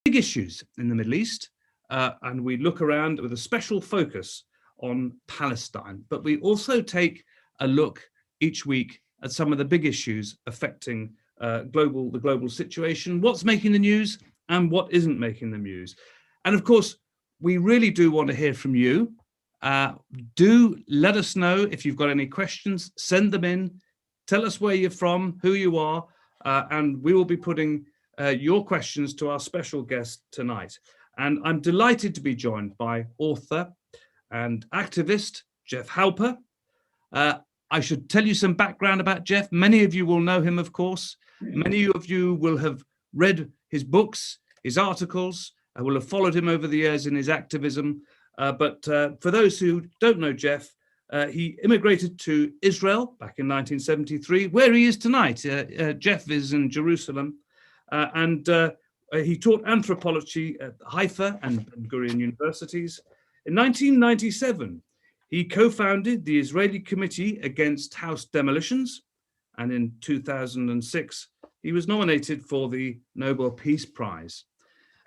big issues in the Middle East, and we look around with a special focus on Palestine. But we also take a look each week at some of the big issues affecting the global situation, what's making the news and what isn't making the news. And of course, we really do want to hear from you. Do let us know if you've got any questions, send them in, tell us where you're from, who you are, and we will be putting your questions to our special guest tonight. And I'm delighted to be joined by author and activist Jeff Halper. I should tell you some background about Jeff. Many of you will know him, of course. Many of you will have read his books, his articles, will have followed him over the years in his activism. But for those who don't know Jeff, he immigrated to Israel back in 1973, where he is tonight. Jeff is in Jerusalem, and he taught anthropology at Haifa and Ben Gurion universities. In 1997, he co-founded the Israeli Committee Against House Demolitions, and in 2006, he was nominated for the Nobel Peace Prize.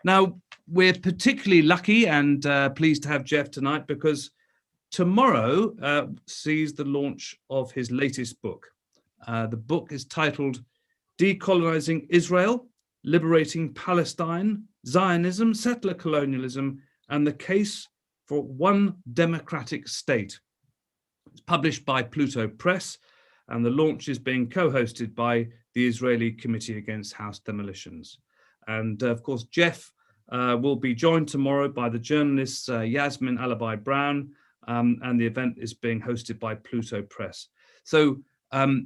Now, we're particularly lucky and pleased to have Jeff tonight because tomorrow sees the launch of his latest book. The book is titled Decolonizing Israel, Liberating Palestine, Zionism, Settler-colonialism, and the Case for One Democratic State. It's published by Pluto Press, and the launch is being co-hosted by the Israeli Committee Against House Demolitions. And of course, Jeff will be joined tomorrow by the journalists Yasmin Alabai-Brown, and the event is being hosted by Pluto Press. So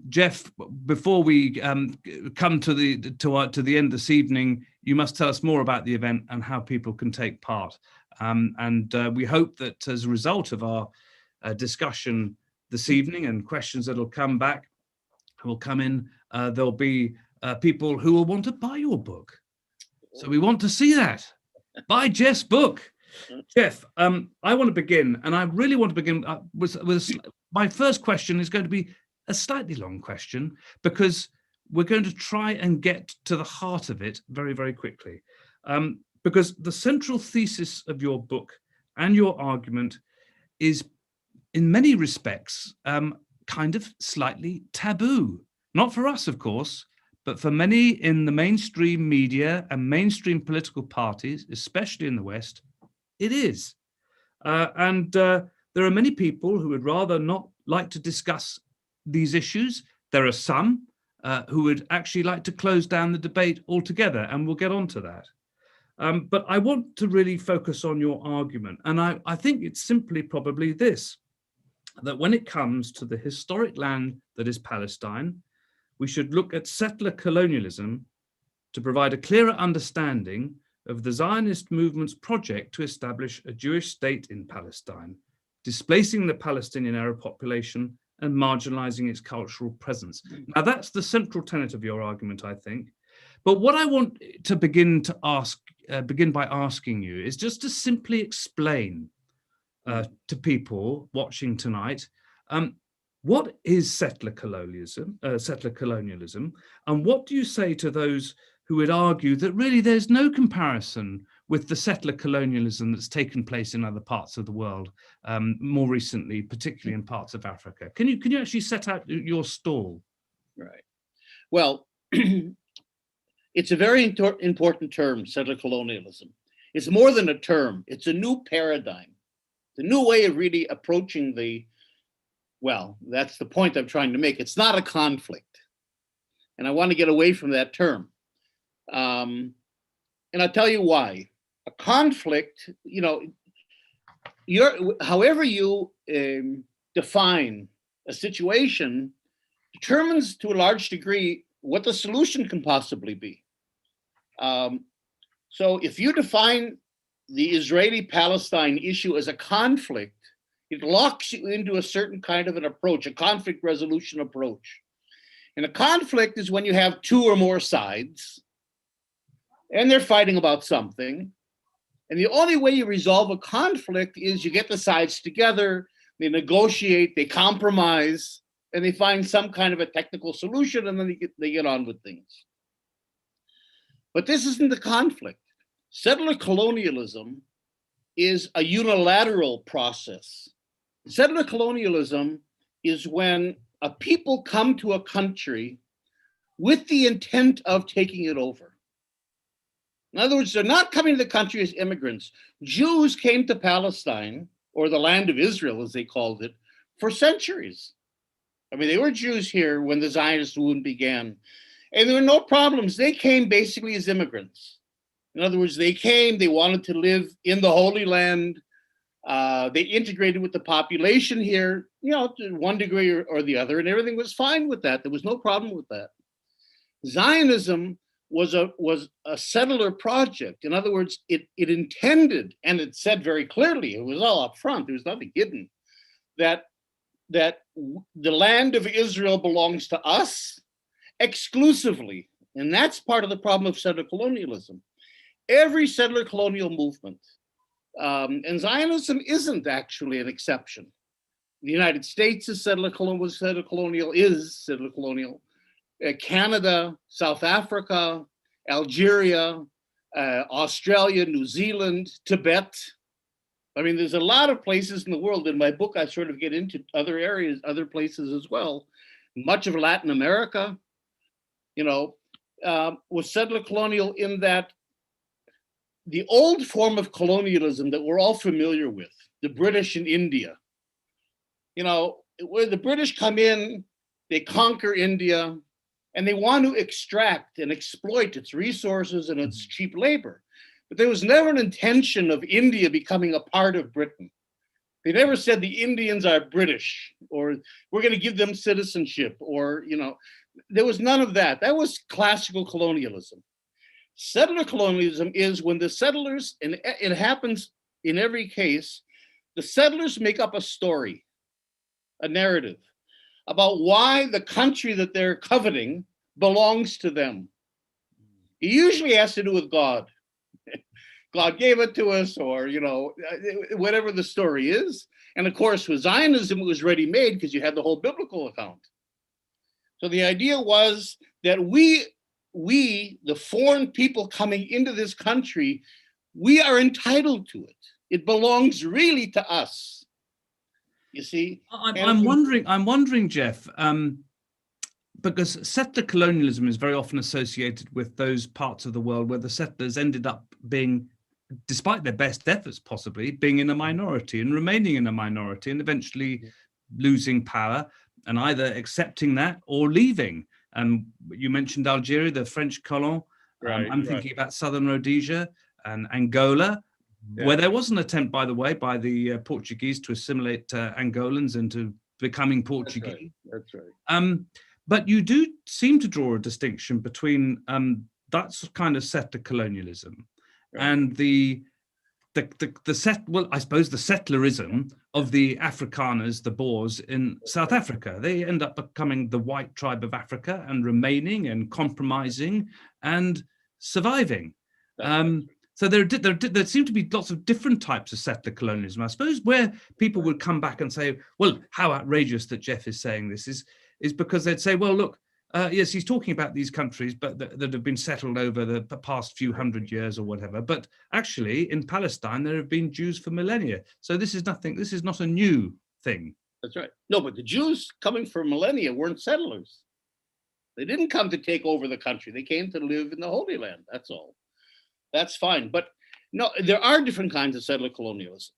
Jeff, before we come to the end this evening, you must tell us more about the event and how people can take part. And we hope that as a result of our discussion this evening and questions that will come in, there'll be people who will want to buy your book. So we want to see that. Buy Jeff's book. Jeff, I want to begin, and I really want to begin with my first question is going to be a slightly long question because we're going to try and get to the heart of it very, very quickly. Because the central thesis of your book and your argument is, in many respects, kind of slightly taboo. Not for us, of course, but for many in the mainstream media and mainstream political parties, especially in the West, it is. And there are many people who would rather not like to discuss these issues. There are some who would actually like to close down the debate altogether, and we'll get on to that. But I want to really focus on your argument. And I think it's simply probably this, that when it comes to the historic land that is Palestine, we should look at settler colonialism to provide a clearer understanding of the Zionist movement's project to establish a Jewish state in Palestine, displacing the Palestinian Arab population and marginalizing its cultural presence. Now, that's the central tenet of your argument, I think. But what I want to begin by asking you is just to simply explain to people watching tonight, what is settler colonialism, and what do you say to those who would argue that really there's no comparison with the settler colonialism that's taken place in other parts of the world more recently, particularly in parts of Africa? Can you actually set out your stall? Right. Well, it's a very important term, settler colonialism. It's more than a term. It's a new paradigm, the new way of really approaching well, that's the point I'm trying to make. It's not a conflict. And I want to get away from that term. And I'll tell you why. A conflict, however you define a situation determines to a large degree what the solution can possibly be. So if you define the Israeli-Palestine issue as a conflict, it locks you into a certain kind of an approach, a conflict resolution approach. And a conflict is when you have two or more sides and they're fighting about something. And the only way you resolve a conflict is you get the sides together, they negotiate, they compromise, and they find some kind of a technical solution, and then they get on with things. But this isn't a conflict. Settler colonialism is a unilateral process. Settler colonialism is when a people come to a country with the intent of taking it over. In other words, they're not coming to the country as immigrants. Jews came to Palestine, or the land of Israel, as they called it, for centuries. I mean, they were Jews here when the Zionist movement began, and there were no problems. They came basically as immigrants. In other words, they came, they wanted to live in the Holy Land. They integrated with the population here, you know, to one degree or the other, and everything was fine with that. There was no problem with that. Zionism was a settler project. In other words, it intended, and it said very clearly, it was all up front, there was nothing hidden, that the land of Israel belongs to us exclusively. And that's part of the problem of settler colonialism. Every settler colonial movement, and Zionism isn't actually an exception. The United States is settler colonial, Canada, South Africa, Algeria, Australia, New Zealand, Tibet. I mean, there's a lot of places in the world. In my book, I sort of get into other areas, other places as well. Much of Latin America, you know, was settler colonial in that the old form of colonialism that we're all familiar with, the British in India, you know, where the British come in, they conquer India, and they want to extract and exploit its resources and its cheap labor. But there was never an intention of India becoming a part of Britain. They never said the Indians are British, or we're going to give them citizenship, or, you know, there was none of that. That was classical colonialism. Settler colonialism is when the settlers, and it happens in every case, the settlers make up a story, a narrative, about why the country that they're coveting belongs to them. It usually has to do with God. God gave it to us, or, you know, whatever the story is. And of course, with Zionism, it was ready-made because you had the whole biblical account. So the idea was that we, the foreign people coming into this country, we are entitled to it. It belongs really to us. You see? I'm wondering, Jeff, because settler colonialism is very often associated with those parts of the world where the settlers ended up being, despite their best efforts possibly, being in a minority and remaining in a minority and eventually losing power and either accepting that or leaving. You mentioned Algeria, the French colon. I'm thinking about southern Rhodesia and Angola, where there was an attempt, by the way, by the Portuguese to assimilate Angolans into becoming Portuguese. That's right. But you do seem to draw a distinction between that kind of settler colonialism and the settlerism of the Afrikaners, the Boers in South Africa. They end up becoming the white tribe of Africa and remaining and compromising and surviving. So there seem to be lots of different types of settler colonialism. I suppose where people would come back and say, well, how outrageous that Jeff is saying this is because they'd say, well, look, yes, he's talking about these countries, but that have been settled over the past few hundred years or whatever. But actually, in Palestine, there have been Jews for millennia. So this is not a new thing. That's right. No, but the Jews coming for millennia weren't settlers. They didn't come to take over the country. They came to live in the Holy Land. That's all. That's fine. But no, there are different kinds of settler colonialism.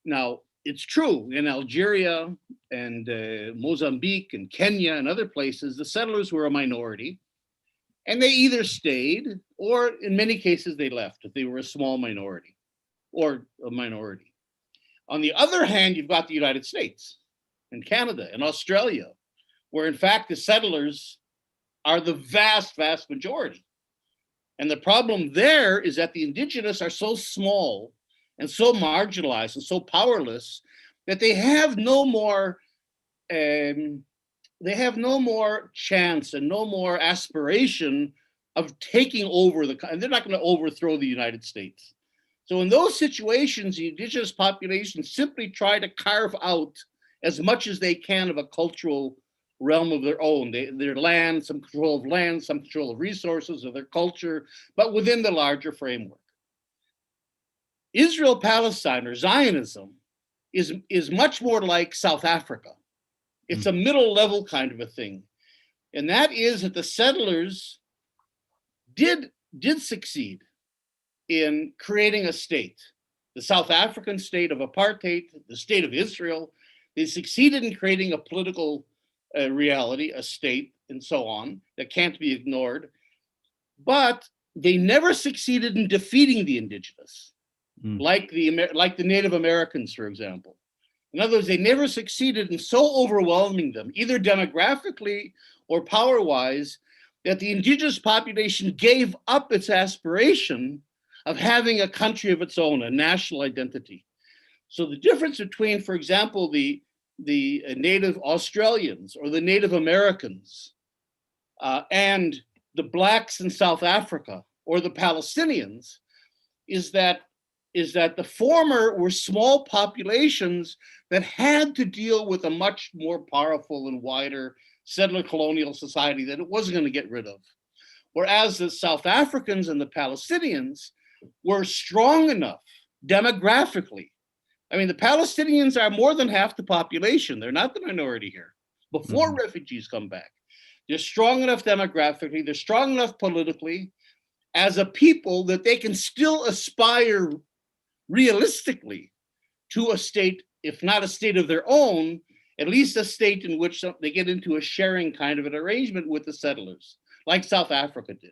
Now, it's true in Algeria and Mozambique and Kenya and other places, the settlers were a minority, and they either stayed or in many cases they left if they were a small minority or a minority. On the other hand, you've got the United States and Canada and Australia, where in fact the settlers are the vast, vast majority. And the problem there is that the indigenous are so small and so marginalized and so powerless that they have no more chance and no more aspiration of taking over and they're not going to overthrow the United States. So in those situations, the indigenous population simply try to carve out as much as they can of a cultural realm of their own, their land, some control of land, some control of resources of their culture, but within the larger framework. Israel Palestine, or Zionism, is much more like South Africa. It's a middle level kind of a thing. And that is that the settlers did succeed in creating a state. The South African state of apartheid, the state of Israel, they succeeded in creating a political reality, a state, and so on, that can't be ignored. But they never succeeded in defeating the indigenous, like the Native Americans, for example. In other words, they never succeeded in so overwhelming them, either demographically or power-wise, that the indigenous population gave up its aspiration of having a country of its own, a national identity. So the difference between, for example, the Native Australians or the Native Americans and the blacks in South Africa or the Palestinians is that the former were small populations that had to deal with a much more powerful and wider settler colonial society that it wasn't going to get rid of. Whereas the South Africans and the Palestinians were strong enough demographically. I mean, the Palestinians are more than half the population. They're not the minority here. Before refugees come back, they're strong enough demographically, they're strong enough politically as a people that they can still aspire realistically to a state, if not a state of their own, at least a state in which they get into a sharing kind of an arrangement with the settlers, like South Africa did.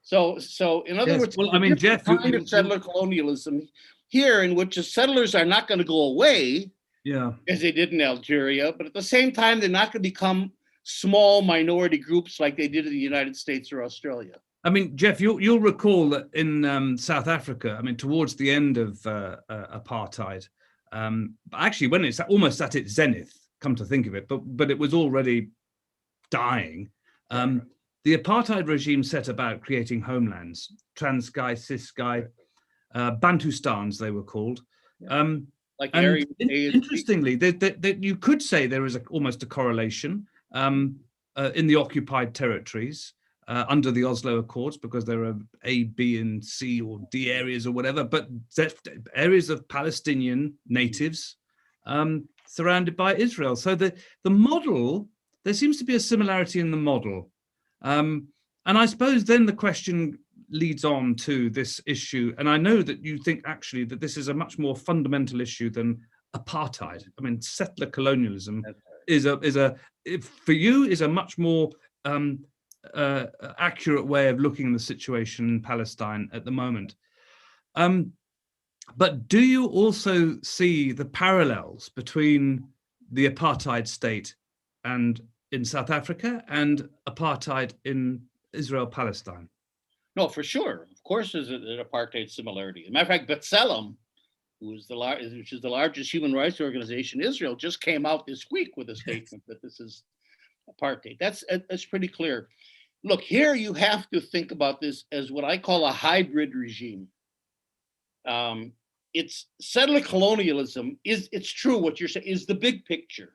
So in other words, well, I mean, Jeff, kind of settler colonialism here, in which the settlers are not going to go away, as they did in Algeria, but at the same time, they're not going to become small minority groups like they did in the United States or Australia. I mean, Jeff, you'll recall that in South Africa, I mean, towards the end of apartheid, actually when it's almost at its zenith, come to think of it, but it was already dying. The apartheid regime set about creating homelands, Transkei, Ciskei, Bantustans, they were called. Like and interestingly, you could say there is almost a correlation in the occupied territories under the Oslo Accords, because there are A, B, and C or D areas or whatever, but areas of Palestinian natives surrounded by Israel. So the model, there seems to be a similarity in the model. And I suppose then the question leads on to this issue, and I know that you think actually that this is a much more fundamental issue than apartheid. I mean, settler colonialism is for you is a much more accurate way of looking at the situation in Palestine at the moment. But do you also see the parallels between the apartheid state and in South Africa and apartheid in Israel Palestine? No, for sure. Of course, there's an apartheid similarity. As a matter of fact, B'Tselem, which is the largest human rights organization in Israel, just came out this week with a statement that this is apartheid. That's pretty clear. Look, here you have to think about this as what I call a hybrid regime. It's settler colonialism. It's true what you're saying is the big picture.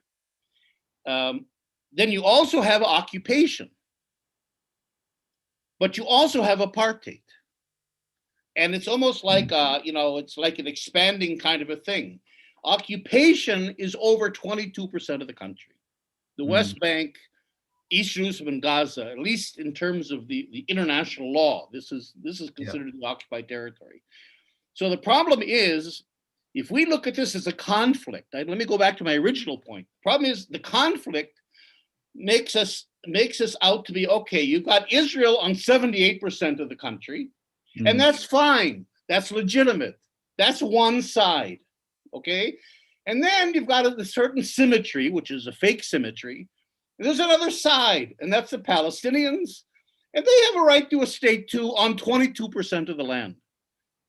Then you also have occupation, but you also have apartheid. And it's almost like, it's like an expanding kind of a thing. Occupation is over 22% of the country. The West Bank, East Jerusalem, and Gaza, at least in terms of the international law, this is considered the occupied territory. So the problem is, if we look at this as a conflict, let me go back to my original point. The problem is the conflict makes us out to be, okay, you've got Israel on 78% of the country, and that's fine. That's legitimate. That's one side, okay? And then you've got a certain symmetry, which is a fake symmetry. And there's another side, and that's the Palestinians. And they have a right to a state too on 22% of the land.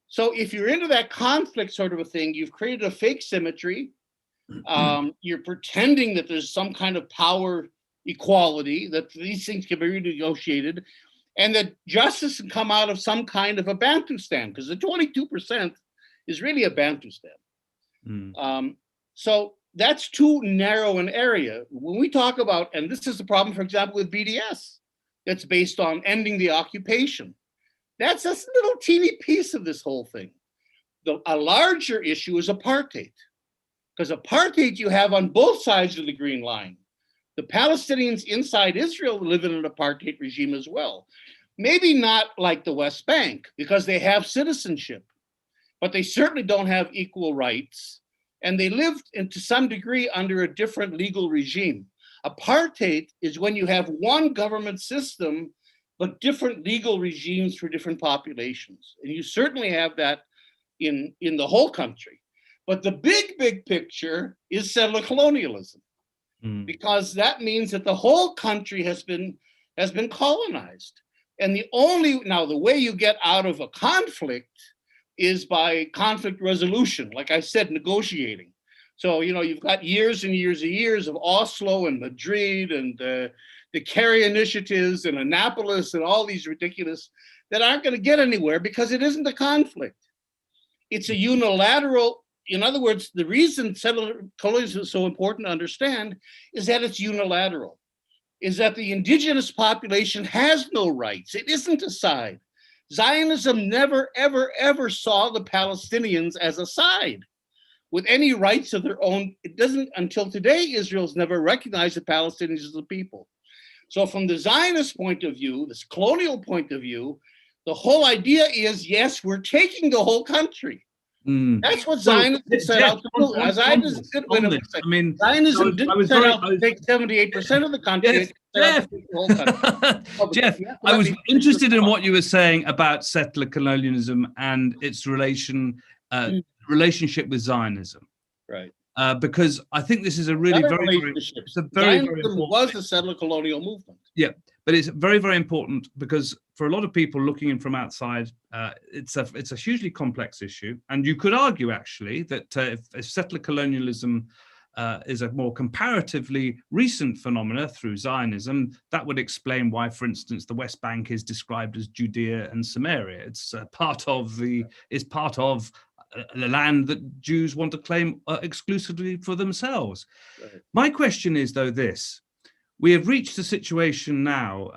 So if you're into that conflict sort of a thing, you've created a fake symmetry. You're pretending that there's some kind of power equality, that these things can be renegotiated, and that justice can come out of some kind of a Bantustan, because the 22% is really a Bantustan. So that's too narrow an area. When we talk about, and this is the problem, for example, with BDS, that's based on ending the occupation. That's a little teeny piece of this whole thing. A larger issue is apartheid, because apartheid you have on both sides of the green line. The Palestinians inside Israel live in an apartheid regime as well. Maybe not like the West Bank, because they have citizenship, but they certainly don't have equal rights. And they live to some degree under a different legal regime. Apartheid is when you have one government system, but different legal regimes for different populations. And you certainly have that in the whole country. But the big picture is settler colonialism, because that means that the whole country has been colonized. And the way you get out of a conflict is by conflict resolution, like I said, negotiating. So, you've got years and years of Oslo and Madrid and the Kerry initiatives and Annapolis and all these ridiculous that aren't going to get anywhere because it isn't a conflict. It's a unilateral. In other words, the reason settler colonialism is so important to understand is that it's unilateral, is that the indigenous population has no rights. It isn't a side. Zionism never, ever saw the Palestinians as a side with any rights of their own. It doesn't, until today, Israel's never recognized the Palestinians as a people. So from the Zionist point of view, this colonial point of view, the whole idea is, yes, we're taking the whole country. That's what Zionism set out to do. Zionism didn't set out to take 78% of the country. Jeff, I was interested in what you were saying about settler colonialism and its relationship with Zionism. Right. Because I think this is a really very Zionism was the settler colonial movement. Yeah, but it's very important because for a lot of people looking in from outside, it's a hugely complex issue, and you could argue actually that if settler colonialism is a more comparatively recent phenomena through Zionism, that would explain why, for instance, the West Bank is described as Judea and Samaria. It's part of the land that Jews want to claim exclusively for themselves. Right. My question is, though, this. We have reached a situation now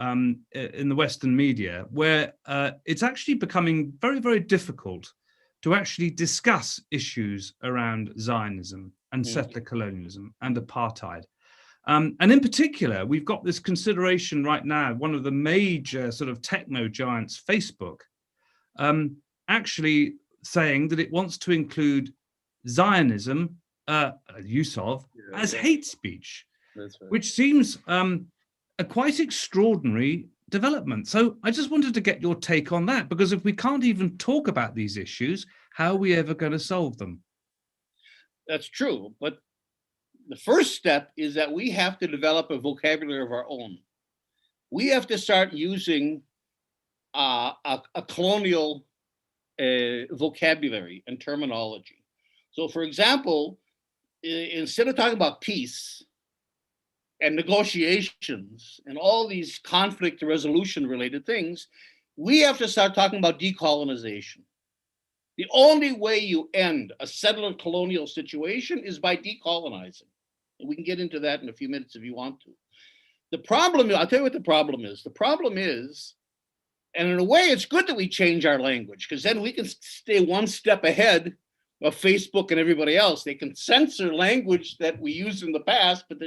in the Western media where it's actually becoming very difficult to actually discuss issues around Zionism and settler colonialism and apartheid. And in particular, we've got this consideration right now, one of the major sort of techno giants, Facebook, actually saying that it wants to include Zionism, use of, as hate speech. That's right. Which seems a quite extraordinary development. So I just wanted to get your take on that, because if we can't even talk about these issues, how are we ever going to solve them? That's true. But the first step is that we have to develop a vocabulary of our own. We have to start using a colonial vocabulary and terminology. So, for example, instead of talking about peace and negotiations and all these conflict resolution related things, we have to start talking about decolonization. The only way you end a settler colonial situation is by decolonizing. And we can get into that in a few minutes if you want to. The problem, I'll tell you what the problem is. The problem is, and in a way, it's good that we change our language, because then we can stay one step ahead of Facebook and everybody else. They can censor language that we used in the past, but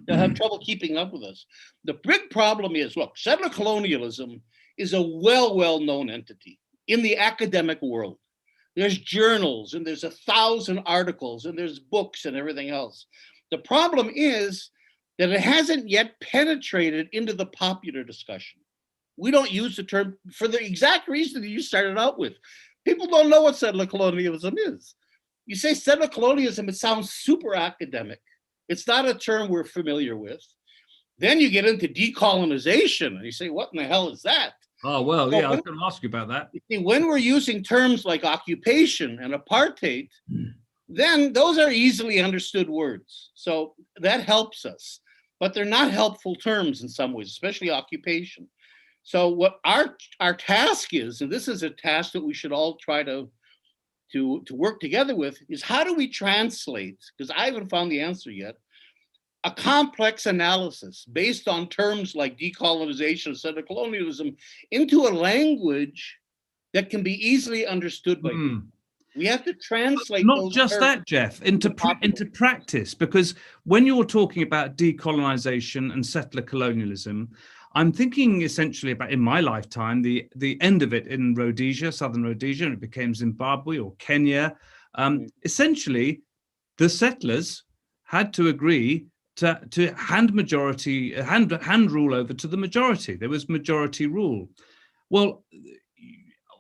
they'll have trouble keeping up with us. The big problem is, look, settler colonialism is a well-known entity in the academic world. There's journals, and there's 1,000 articles, and there's books and everything else. The problem is that it hasn't yet penetrated into the popular discussion. We don't use the term for the exact reason that you started out with. People don't know what settler colonialism is. You say settler colonialism, it sounds super academic. It's not a term we're familiar with. Then you get into decolonization, and you say, what in the hell is that? Oh, well, so yeah, I was going to ask you about that. You see, when we're using terms like occupation and apartheid, then those are easily understood words. So that helps us. But they're not helpful terms in some ways, especially occupation. So what our task is, and this is a task that we should all try to work together with, is how do we translate, because I haven't found the answer yet, a complex analysis based on terms like decolonization, settler colonialism, into a language that can be easily understood by people. We have to translate Not those just terms that, Jeff, into practice, because when you're talking about decolonization and settler colonialism, I'm thinking essentially about, in my lifetime, the end of it in Rhodesia, southern Rhodesia, and it became Zimbabwe or Kenya. Essentially, the settlers had to agree to hand rule over to the majority. There was majority rule. Well,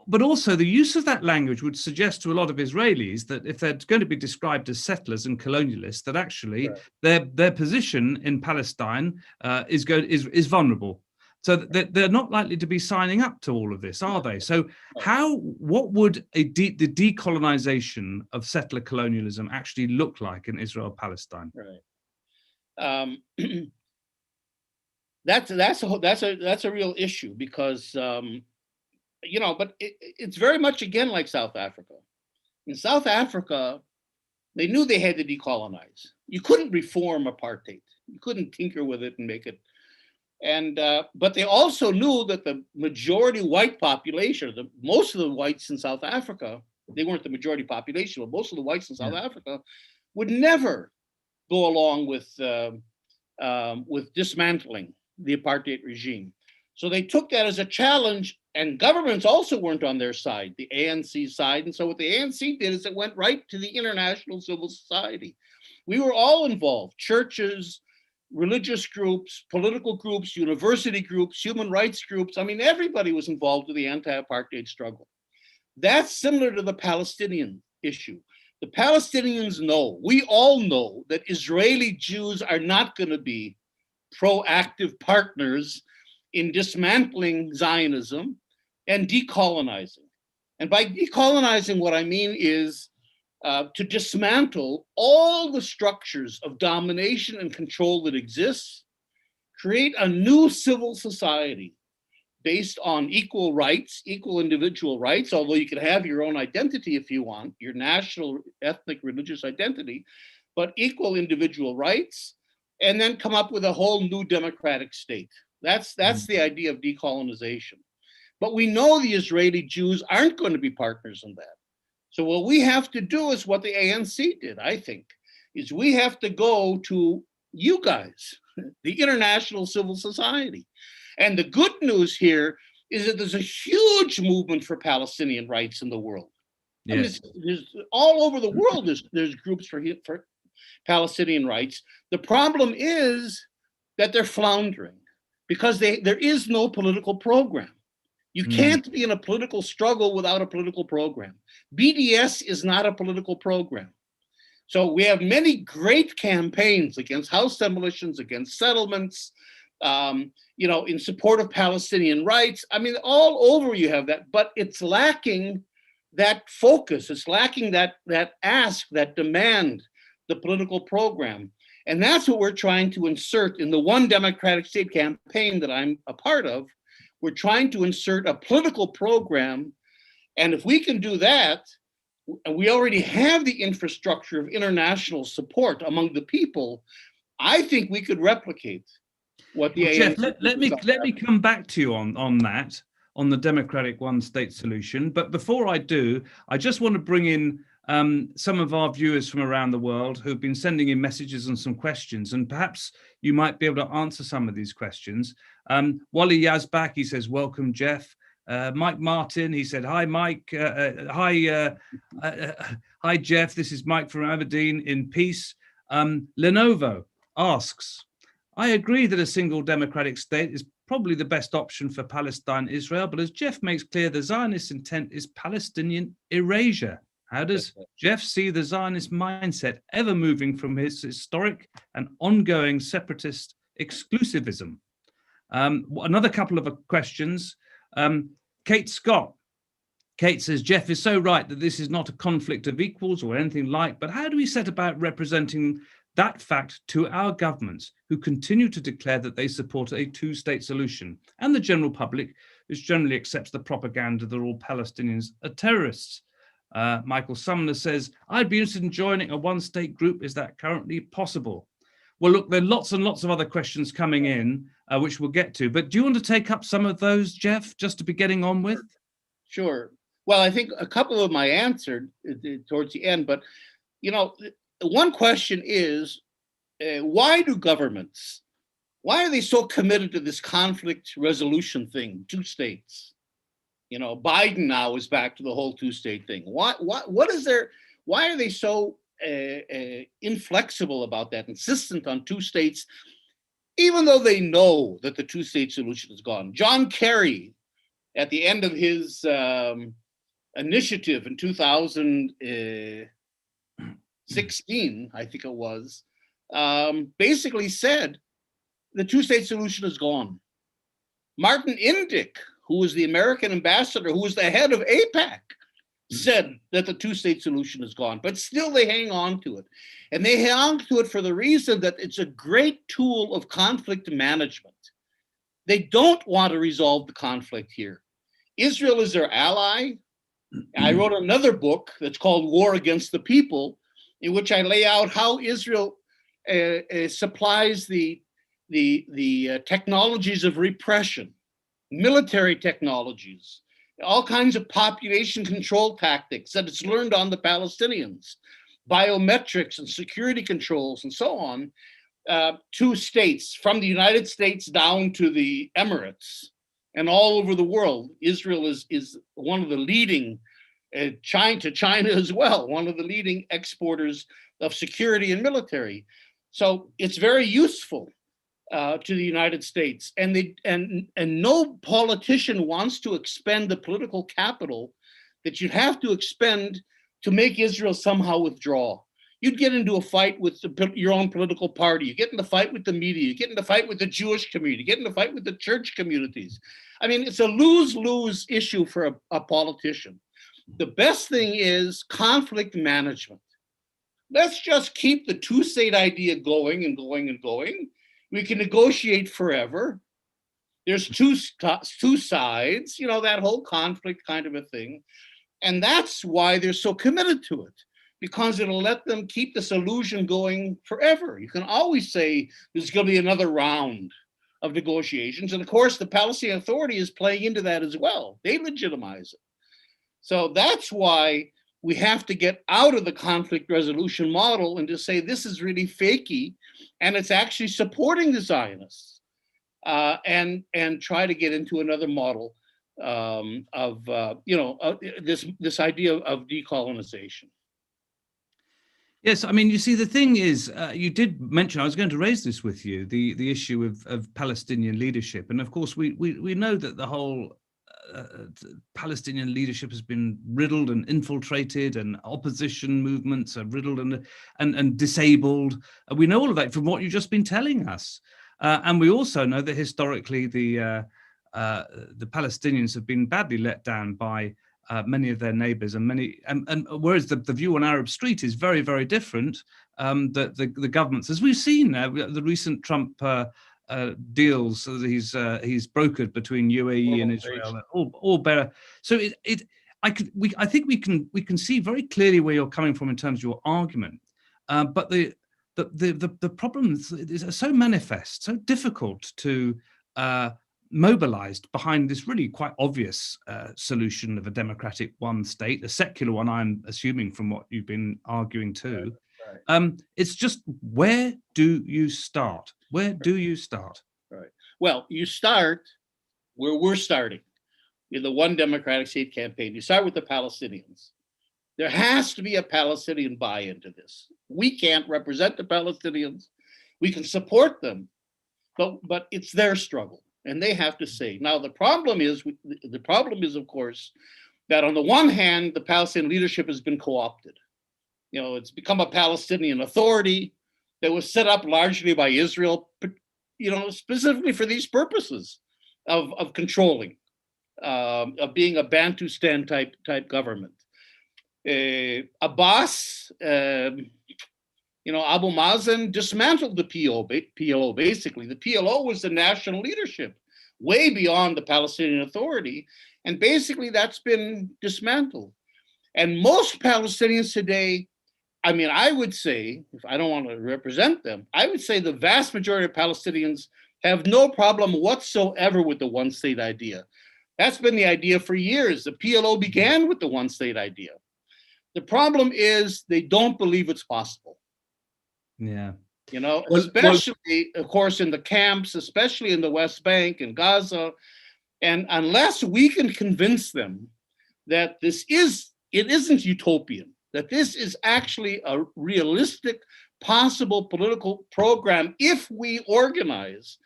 but also the use of that language would suggest to a lot of Israelis that if they're going to be described as settlers and colonialists, that actually their position in Palestine is vulnerable. So they're not likely to be signing up to all of this, are they? So what would the decolonization of settler colonialism actually look like in Israel-Palestine? Right. That's a real issue because but it's very much again like South Africa. In South Africa, they knew they had to decolonize. You couldn't reform apartheid. You couldn't tinker with it and make it. And but they also knew that the majority white population, most of the whites in South Africa, they weren't the majority population, but most of the whites in South Africa would never go along with dismantling the apartheid regime. So they took that as a challenge, and governments also weren't on their side, the ANC side. And so what the ANC did is it went right to the international civil society. We were all involved, churches, religious groups, political groups, university groups, human rights groups. I mean, everybody was involved with the anti-apartheid struggle. That's similar to the Palestinian issue. The Palestinians know, we all know, that Israeli Jews are not going to be proactive partners in dismantling Zionism and decolonizing. And by decolonizing, what I mean is to dismantle all the structures of domination and control that exists, create a new civil society based on equal rights, equal individual rights, although you can have your own identity if you want, your national, ethnic, religious identity, but equal individual rights, and then come up with a whole new democratic state. That's the idea of decolonization. But we know the Israeli Jews aren't going to be partners in that. So what we have to do is what the ANC did, I think, is we have to go to you guys, the international civil society. And the good news here is that there's a huge movement for Palestinian rights in the world. Yes. I mean, there's all over the world, there's groups for Palestinian rights. The problem is that they're floundering because there is no political program. You can't be in a political struggle without a political program. BDS is not a political program. So we have many great campaigns against house demolitions, against settlements, in support of Palestinian rights. I mean, all over you have that, but it's lacking that focus. It's lacking that ask, that demand, the political program. And that's what we're trying to insert in the One Democratic State campaign that I'm a part of. We're trying to insert a political program. And if we can do that, and we already have the infrastructure of international support among the people, I think we could replicate what the Jeff, let me come back to you on that, on the democratic one state solution. But before I do, I just want to bring in some of our viewers from around the world who've been sending in messages and some questions, and perhaps you might be able to answer some of these questions. Wally Yazbak, he says, welcome, Jeff. Mike Martin, he said, hi, Mike. Hi, Jeff. This is Mike from Aberdeen in peace. Lenovo asks, I agree that a single democratic state is probably the best option for Palestine, Israel, but as Jeff makes clear, the Zionist intent is Palestinian erasure. How does Jeff see the Zionist mindset ever moving from his historic and ongoing separatist exclusivism? Another couple of questions. Kate Scott. Kate says, Jeff is so right that this is not a conflict of equals or anything like, but how do we set about representing that fact to our governments who continue to declare that they support a two-state solution and the general public, which generally accepts the propaganda that all Palestinians are terrorists? Michael Sumner says, I'd be interested in joining a one-state group. Is that currently possible? Well, look, there are lots and lots of other questions coming in, which we'll get to. But do you want to take up some of those, Jeff, just to be getting on with? Sure. Well, I think a couple of them I answered towards the end, but one question is, why do governments, why are they so committed to this conflict resolution thing, two states? Biden now is back to the whole two-state thing. What is there? Why are they so inflexible about that, insistent on two states, even though they know that the two-state solution is gone? John Kerry, at the end of his initiative in 2016, I think it was, basically said the two-state solution is gone. Martin Indyk, who was the American ambassador, who was the head of AIPAC, said that the two-state solution is gone, but still they hang on to it. And they hang on to it for the reason that it's a great tool of conflict management. They don't want to resolve the conflict here. Israel is their ally. I wrote another book that's called War Against the People, in which I lay out how Israel supplies the technologies of repression, military technologies, all kinds of population control tactics that it's learned on the Palestinians, biometrics and security controls and so on, to states, from the United States down to the Emirates and all over the world. Israel is one of the leading, China as well, one of the leading exporters of security and military. So it's very useful to the United States, and no politician wants to expend the political capital that you'd have to expend to make Israel somehow withdraw. You'd get into a fight with your own political party. You get into a fight with the media. You get into a fight with the Jewish community. You get into a fight with the church communities. I mean, it's a lose-lose issue for a politician. The best thing is conflict management. Let's just keep the two-state idea going and going and going. We can negotiate forever. There's two sides, that whole conflict kind of a thing. And that's why they're so committed to it, because it'll let them keep this illusion going forever. You can always say there's going to be another round of negotiations. And of course, the Palestinian Authority is playing into that as well. They legitimize it. So that's why we have to get out of the conflict resolution model and to say this is really fakey, and it's actually supporting the Zionists, and try to get into another model of this idea of decolonization. Yes, I mean, you see, the thing is, you did mention, I was going to raise this with you, the issue of Palestinian leadership, and of course we know that the whole Palestinian leadership has been riddled and infiltrated, and opposition movements are riddled and disabled. We know all of that from what you've just been telling us, and we also know that historically the Palestinians have been badly let down by many of their neighbours, and whereas the view on Arab Street is very, very different. The governments, as we've seen, the recent Trump deals that he's brokered between UAE and Israel, all better. So I think we can see very clearly where you're coming from in terms of your argument, but the problems are so manifest, so difficult to mobilized behind this really quite obvious solution of a democratic one state, a secular one, I'm assuming from what you've been arguing too. Right. It's just, where do you start? Where do you start? Right. Well, you start where we're starting in the One Democratic State campaign. You start with the Palestinians. There has to be a Palestinian buy-in to this. We can't represent the Palestinians. We can support them, but it's their struggle, and they have to say. Now, the problem is, of course, that on the one hand, the Palestinian leadership has been co-opted. It's become a Palestinian Authority that was set up largely by Israel, specifically for these purposes of controlling, of being a Bantustan type government. Abbas, Abu Mazen dismantled the PLO, basically. The PLO was the national leadership, way beyond the Palestinian Authority, and basically that's been dismantled. And most Palestinians today, I would say, if I don't want to represent them, I would say the vast majority of Palestinians have no problem whatsoever with the one-state idea. That's been the idea for years. The PLO began with the one-state idea. The problem is they don't believe it's possible. Yeah. You know, especially, of course, in the camps, especially in the West Bank and Gaza. And unless we can convince them that it isn't utopian, that this is actually a realistic, possible political program if we organize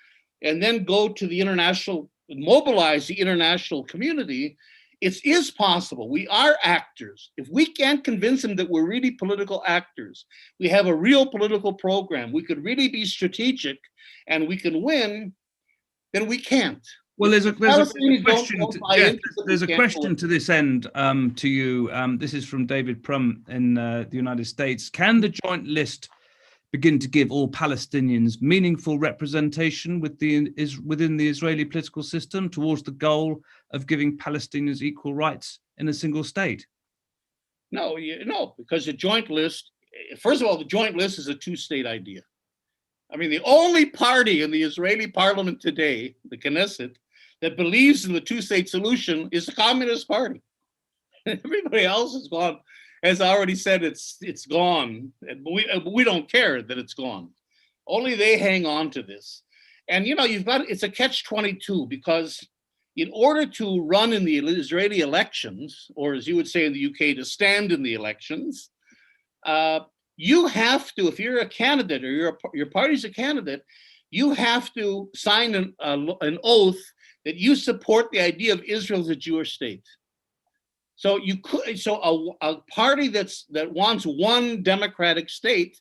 and then go to the international, mobilize the international community, it is possible. We are actors. If we can't convince them that we're really political actors, we have a real political program, we could really be strategic and we can win, then we can't. Well, there's a question. Jeff, there's a question to this end to you. This is from David Prum in the United States. Can the joint list begin to give all Palestinians meaningful representation within the Israeli political system towards the goal of giving Palestinians equal rights in a single state? No, because the joint list, first of all, the joint list is a two-state idea. I mean, the only party in the Israeli parliament today, the Knesset, that believes in the two-state solution is the Communist Party. Everybody else is gone. As I already said, it's gone. We don't care that it's gone. Only they hang on to this. And it's a catch-22 because in order to run in the Israeli elections, or as you would say in the UK, to stand in the elections, you have to, if you're a candidate or your party's a candidate, you have to sign an oath that you support the idea of Israel as a Jewish state. So a party that wants one democratic state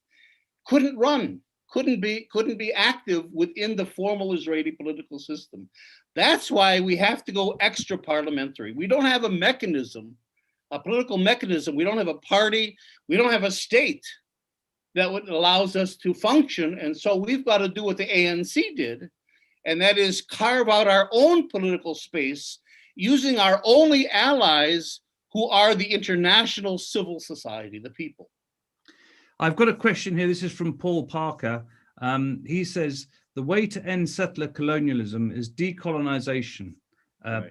couldn't run, couldn't be active within the formal Israeli political system. That's why we have to go extra parliamentary. We don't have a mechanism, a political mechanism. We don't have a party. We don't have a state that allows us to function. And so we've got to do what the ANC did, and that is carve out our own political space using our only allies who are the international civil society, the people. I've got a question here. This is from Paul Parker. He says, the way to end settler colonialism is decolonization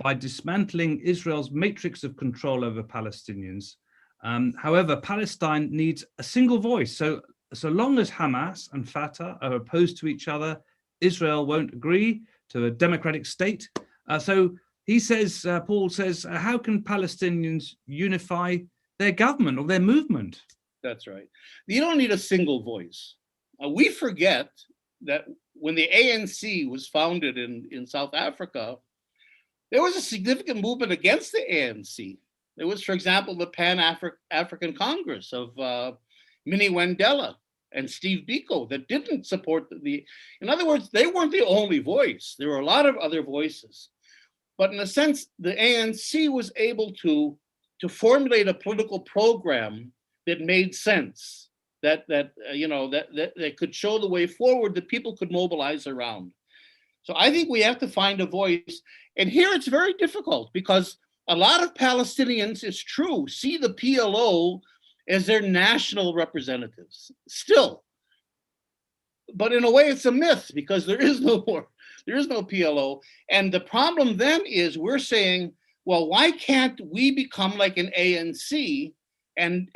by dismantling Israel's matrix of control over Palestinians. However, Palestine needs a single voice. So long as Hamas and Fatah are opposed to each other, Israel won't agree to a democratic state. So he says, Paul says, how can Palestinians unify their government or their movement? That's right. You don't need a single voice. We forget that when the ANC was founded in South Africa, there was a significant movement against the ANC. There was, for example, the Pan-African Congress of Minnie Wendella and Steve Biko that didn't support in other words, they weren't the only voice. There were a lot of other voices. But in a sense, the ANC was able to formulate a political program that made sense, that could show the way forward that people could mobilize around. So I think we have to find a voice. And here it's very difficult because a lot of Palestinians, it's true, see the PLO as their national representatives still. But in a way, it's a myth because there is no PLO. And the problem then is we're saying, well, why can't we become like an ANC and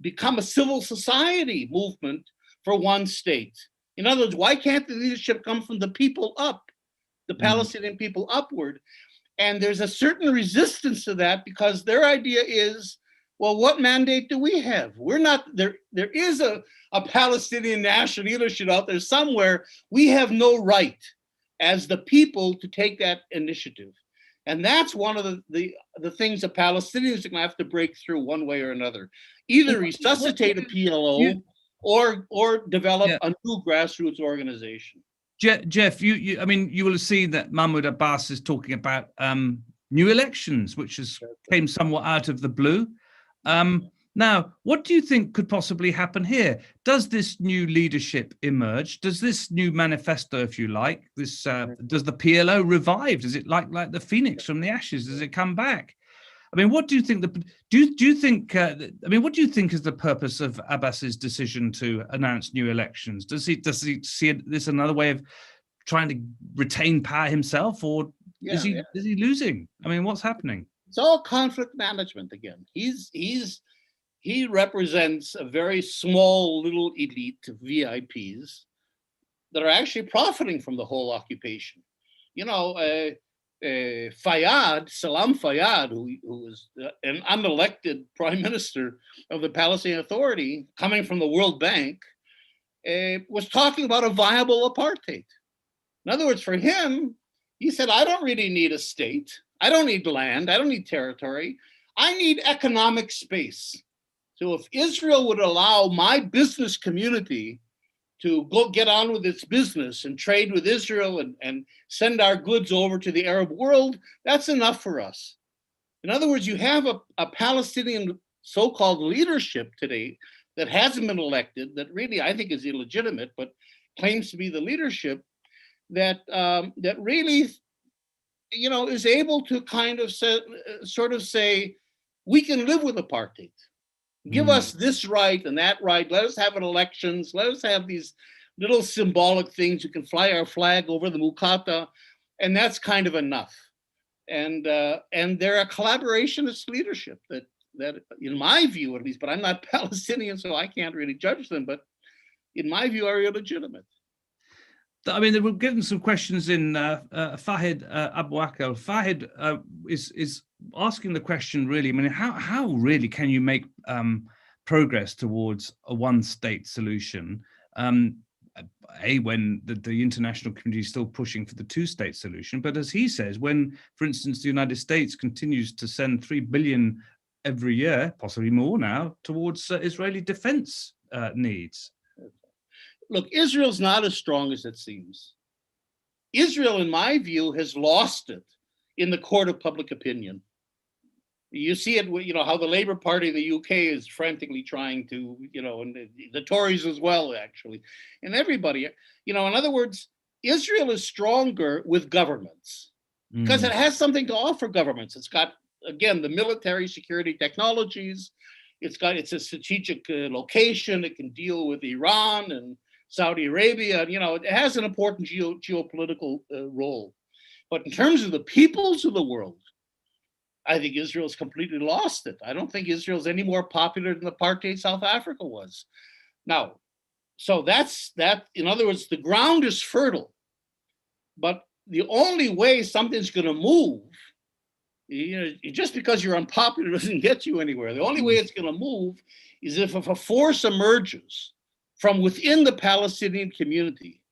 become a civil society movement for one state? In other words, why can't the leadership come from the people up, the Palestinian people upward? And there's a certain resistance to that because their idea is, well, what mandate do we have? We're not there. There is a Palestinian national leadership out there somewhere. We have no right as the people to take that initiative. And that's one of the things that Palestinians are going to have to break through one way or another. Either resuscitate a PLO or develop a new grassroots organization. Jeff, I mean, you will have seen that Mahmoud Abbas is talking about new elections, which came somewhat out of the blue. Now, what do you think could possibly happen here? Does this new leadership emerge? Does this new manifesto, if you like, does the PLO revive? Does it like the phoenix from the ashes? Does it come back? I mean, what do you think? Do you think? What do you think is the purpose of Abbas's decision to announce new elections? Does he see this another way of trying to retain power himself, or Is he losing? I mean, what's happening? It's all conflict management again. He represents a very small little elite of VIPs that are actually profiting from the whole occupation. You know, Salam Fayyad, who is an unelected prime minister of the Palestinian Authority, coming from the World Bank, was talking about a viable apartheid. In other words, for him, he said, I don't really need a state. I don't need land. I don't need territory. I need economic space. So if Israel would allow my business community to go get on with its business and trade with Israel and send our goods over to the Arab world, that's enough for us. In other words, you have a Palestinian so-called leadership today that hasn't been elected, that really I think is illegitimate, but claims to be the leadership, that really, you know, is able to kind of say, we can live with apartheid. Give us this right and that right. Let us have elections. Let us have these little symbolic things. You can fly our flag over the Mukata, and that's kind of enough. And they're a collaborationist leadership that, in my view at least, but I'm not Palestinian, so I can't really judge them, but in my view are illegitimate. I mean, we're getting some questions in. Fahid Abu Akel. Fahid is asking the question, really, I mean, how really can you make progress towards a one-state solution? When the international community is still pushing for the two-state solution, but as he says, when, for instance, the United States continues to send $3 billion every year, possibly more now, towards Israeli defense needs. Look, Israel's not as strong as it seems. Israel, in my view, has lost it in the court of public opinion. You see it, you know, how the Labour Party in the UK is frantically trying to, you know, and the Tories as well, actually, and everybody, you know, in other words, Israel is stronger with governments because it has something to offer governments. It's got, again, the military security technologies. It's a strategic location. It can deal with Iran and Saudi Arabia. You know, it has an important geopolitical role. But in terms of the peoples of the world, I think Israel's completely lost it. I don't think Israel's any more popular than apartheid South Africa was. Now, so that's that. In other words, the ground is fertile, but the only way something's going to move, you know, just because you're unpopular doesn't get you anywhere. The only way it's going to move is if a force emerges from within the Palestinian community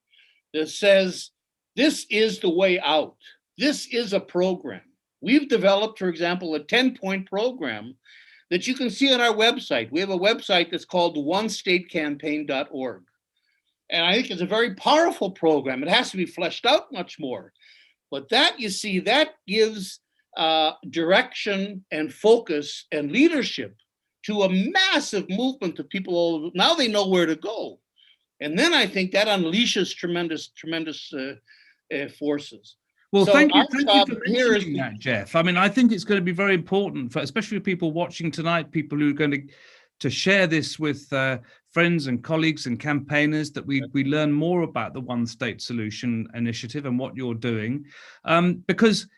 that says, this is the way out. This is a program. We've developed, for example, a 10-point program that you can see on our website. We have a website that's called onestatecampaign.org. And I think it's a very powerful program. It has to be fleshed out much more. But that, you see, that gives direction and focus and leadership to a massive movement of people. Now they know where to go. And then I think that unleashes tremendous forces. Well, so thank you for mentioning that, Jeff. I mean, I think it's going to be very important, for especially people watching tonight, people who are going to share this with friends and colleagues and campaigners, that we learn more about the One State Solution initiative and what you're doing. Because,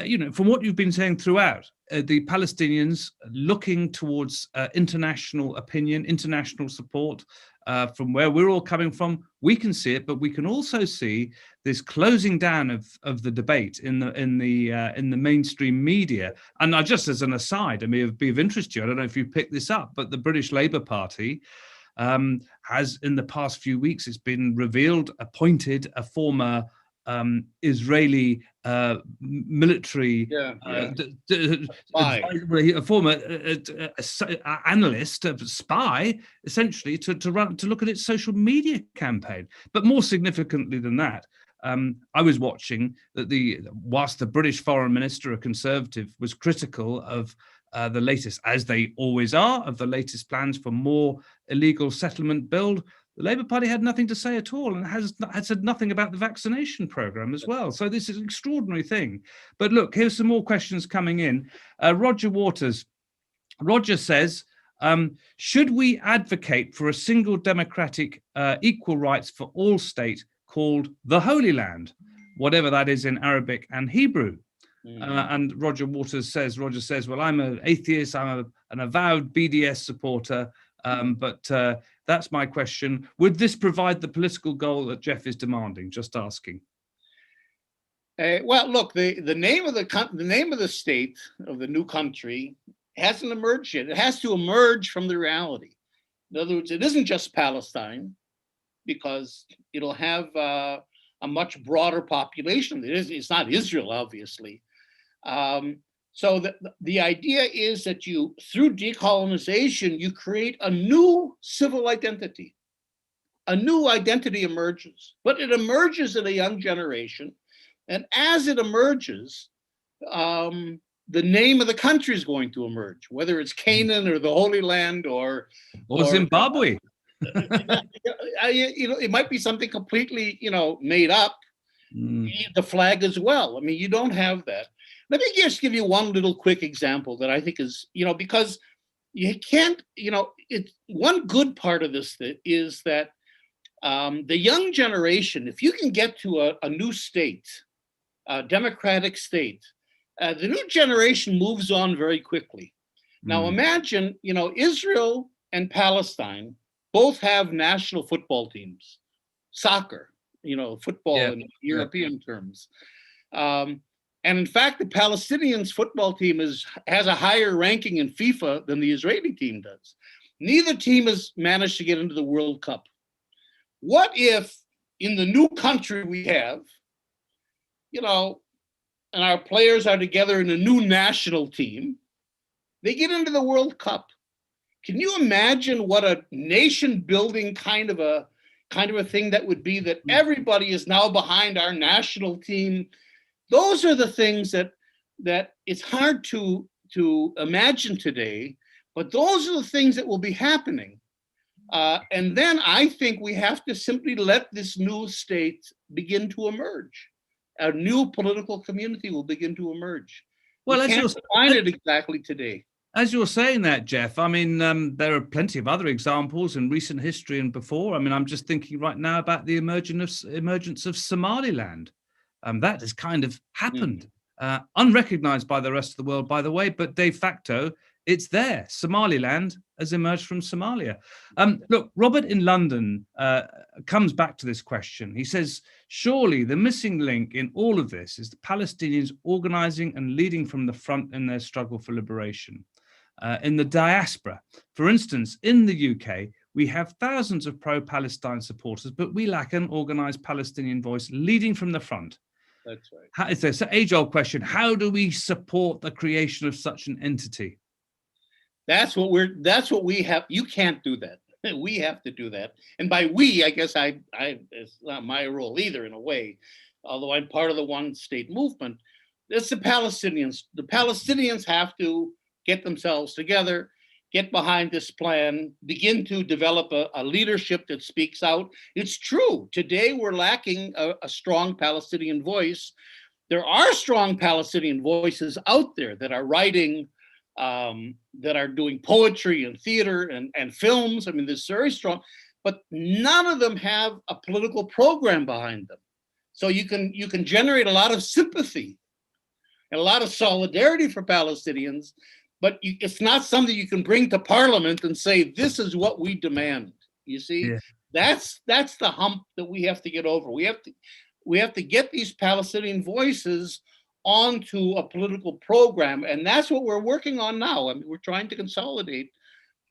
you know, from what you've been saying throughout, the Palestinians looking towards international opinion, international support, from where we're all coming from, we can see it, but we can also see this closing down of the debate in the mainstream media. And just as an aside, I mean, it'd be of interest to you, I don't know if you picked this up, but the British Labour Party has, in the past few weeks, it's been revealed, appointed a former Israeli military a former analyst, spy, essentially, to look at its social media campaign. But more significantly than that, I was watching that whilst the British Foreign Minister, a Conservative, was critical of the latest, as they always are, of the latest plans for more illegal settlement build, the Labour Party had nothing to say at all, and has said nothing about the vaccination program as well. So this is an extraordinary thing. But look, here's some more questions coming in. Roger Waters. Roger says, should we advocate for a single democratic equal rights for all state called the Holy Land? whatever that is in Arabic and Hebrew. Mm. And Roger says, well, I'm an atheist, I'm an avowed BDS supporter, but that's my question. Would this provide the political goal that Jeff is demanding? Just asking. Well, look, the name of the state of the new country hasn't emerged yet. It has to emerge from the reality. In other words, it isn't just Palestine, because it'll have a much broader population. It's not Israel, obviously. So the idea is that through decolonization, you create a new civil identity. A new identity emerges, but it emerges in a young generation. And as it emerges, the name of the country is going to emerge, whether it's Canaan or the Holy Land or Zimbabwe. It might be something completely, made up. The flag as well. I mean, you don't have that. Let me just give you one little quick example that I think is, because you can't, it's one good part of this is that the young generation, if you can get to a new state, a democratic state, the new generation moves on very quickly. Now imagine, Israel and Palestine both have national football teams, soccer, football in European terms. And in fact, the Palestinians football team has a higher ranking in FIFA than the Israeli team does. Neither team has managed to get into the World Cup. What if in the new country we have, and our players are together in a new national team, they get into the World Cup? Can you imagine what a nation building kind of a thing that would be, that everybody is now behind our national team? Those are the things that it's hard to imagine today, but those are the things that will be happening. And then I think we have to simply let this new state begin to emerge. A new political community will begin to emerge. Well, we can't define it exactly today. As you're saying that, Jeff, I mean, there are plenty of other examples in recent history and before. I mean, I'm just thinking right now about the emergence of Somaliland. That has kind of happened, unrecognized by the rest of the world, by the way, but de facto, it's there. Somaliland has emerged from Somalia. Look, Robert in London comes back to this question. He says, surely the missing link in all of this is the Palestinians organizing and leading from the front in their struggle for liberation. In the diaspora, for instance, in the UK, we have thousands of pro-Palestine supporters, but we lack an organized Palestinian voice leading from the front. That's right. It's an age-old question. How do we support the creation of such an entity? That's what we have. You can't do that. We have to do that. And by we, I guess it's not my role either, in a way, although I'm part of the one state movement. It's the Palestinians. The Palestinians have to get themselves together, get behind this plan, begin to develop a leadership that speaks out. It's true. Today, we're lacking a strong Palestinian voice. There are strong Palestinian voices out there that are writing, that are doing poetry and theater and films. I mean, there's very strong, but none of them have a political program behind them. So you can generate a lot of sympathy and a lot of solidarity for Palestinians, but it's not something you can bring to Parliament and say, this is what we demand. You see, that's the hump that we have to get over. We have to get these Palestinian voices onto a political program, and that's what we're working on now. I mean, we're trying to consolidate